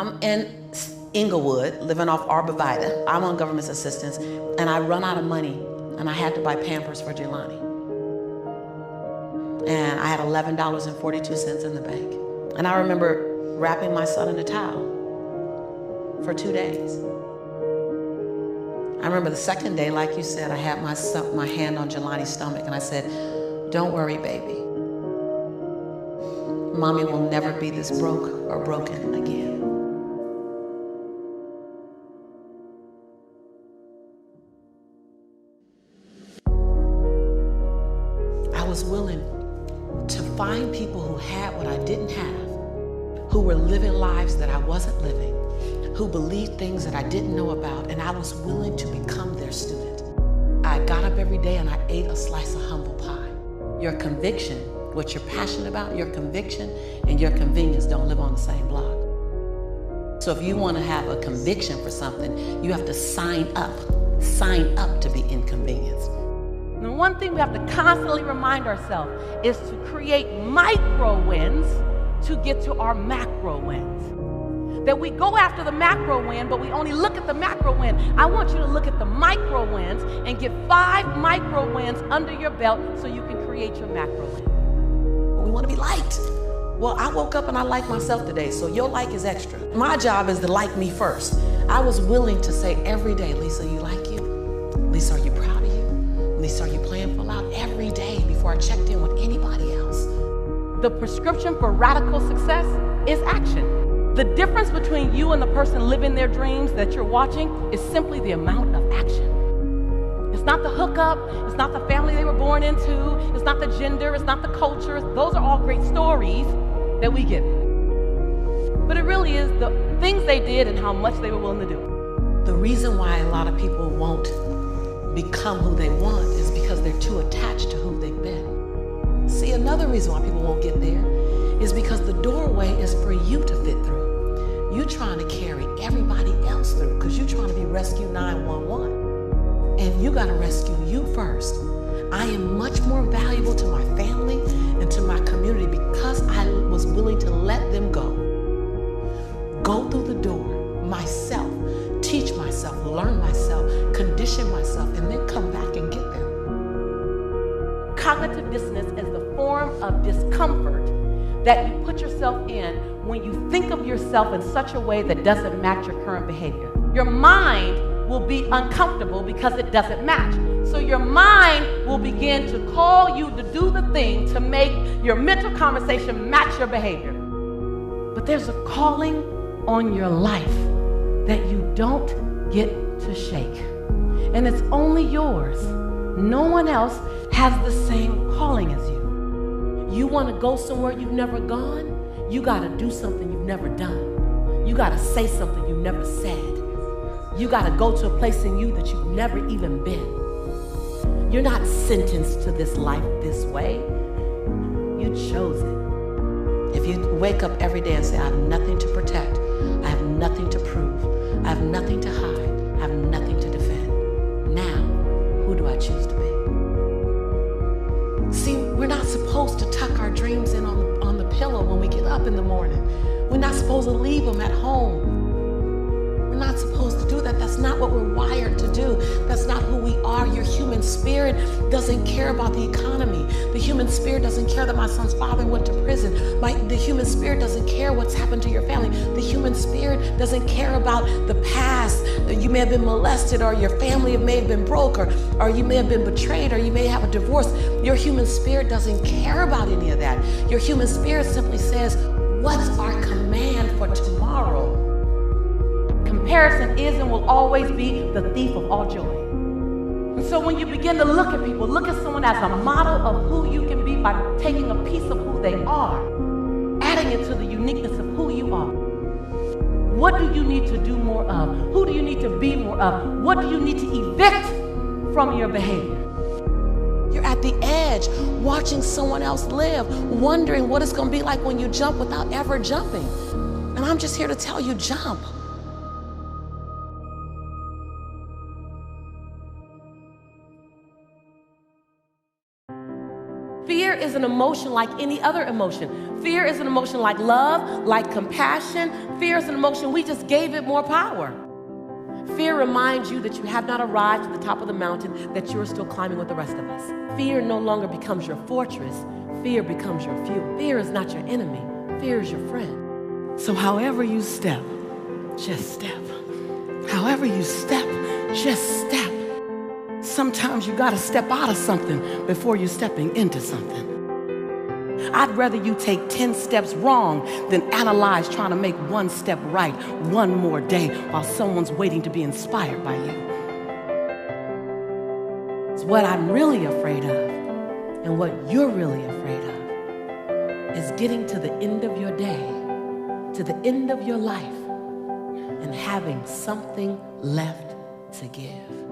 I'm in Inglewood, living off Arborvitae. I'm on government assistance, and I run out of money, and I had to buy Pampers for Jelani. And I had $11.42 in the bank. And I remember wrapping my son in a towel for 2 days. I remember the second day, like you said, I had my hand on Jelani's stomach, and I said, "Don't worry, baby. Mommy will never be this broke or broken again." I was willing to find people who had what I didn't have, who were living lives that I wasn't living, who believed things that I didn't know about, and I was willing to become their student. I got up every day and I ate a slice of humble pie. Your conviction, what you're passionate about, your conviction and your convenience don't live on the same block. So if you want to have a conviction for something, you have to sign up to be inconvenienced. The one thing we have to constantly remind ourselves is to create micro wins to get to our macro wins. That we go after the macro win, but we only look at the macro win. I want you to look at the micro wins and get 5 micro wins under your belt so you can create your macro win. We want to be liked. Well, I woke up and I like myself today, so your like is extra. My job is to like me first. I was willing to say every day, "Lisa, you like you? Lisa, are you proud of you? Lisa, are you playing full out?" Every day before I checked in with anybody else. The prescription for radical success is action. The difference between you and the person living their dreams that you're watching is simply the amount of action. It's not the hookup, it's not the family they were born into, it's not the gender, it's not the culture. Those are all great stories that we get. But it really is the things they did and how much they were willing to do. The reason why a lot of people won't become who they want is because they're too attached to who they've been. See, another reason why people won't get there is because the doorway is for you to fit through. You're trying to carry everybody else through because you're trying to be Rescue 911. And you got to rescue you first. I am much more valuable to my family and to my community because I was willing to let them go. Go through the door myself, teach myself, learn myself, condition myself, and then come back and get them. Cognitive dissonance is the form of discomfort that you put yourself in when you think of yourself in such a way that doesn't match your current behavior. Your mind will be uncomfortable because it doesn't match. So your mind will begin to call you to do the thing to make your mental conversation match your behavior. But there's a calling on your life that you don't get to shake. And it's only yours. No one else has the same calling as you. You want to go somewhere you've never gone? You got to do something you've never done. You got to say something you've never said. You got to go to a place in you that you've never even been. You're not sentenced to this life this way. You chose it. If you wake up every day and say, "I have nothing to protect, I have nothing to prove, I have nothing to hide, I have nothing to defend. Now, who do I choose to be?" See, we're not supposed to tuck our dreams in on the pillow when we get up in the morning. We're not supposed to leave them at home. We're not supposed to do that. That's not what we're wired to do. That's not who we are. Your human spirit doesn't care about the economy. The human spirit doesn't care that my son's father went to prison. The human spirit doesn't care what's happened to your family. The human spirit doesn't care about the past. You may have been molested, or your family may have been broke, or you may have been betrayed, or you may have a divorce. Your human spirit doesn't care about any of that. Your human spirit simply says, "What's our command for tomorrow?" Comparison is and will always be the thief of all joy. And so when you begin to look at people, look at someone as a model of who you can be by taking a piece of who they are, adding it to the uniqueness of who you are. What do you need to do more of? Who do you need to be more of? What do you need to evict from your behavior? You're at the edge, watching someone else live, wondering what it's going to be like when you jump without ever jumping. And I'm just here to tell you, jump. Fear is an emotion like any other emotion. Fear is an emotion like love, like compassion. Fear is an emotion, we just gave it more power. Fear reminds you that you have not arrived at the top of the mountain, that you're still climbing with the rest of us. Fear no longer becomes your fortress. Fear becomes your fuel. Fear is not your enemy. Fear is your friend. So however you step, just step. However you step, just step. Sometimes you gotta step out of something before you're stepping into something. I'd rather you take 10 steps wrong than analyze trying to make one step right one more day while someone's waiting to be inspired by you. It's what I'm really afraid of, and what you're really afraid of, is getting to the end of your day, to the end of your life, and having something left to give.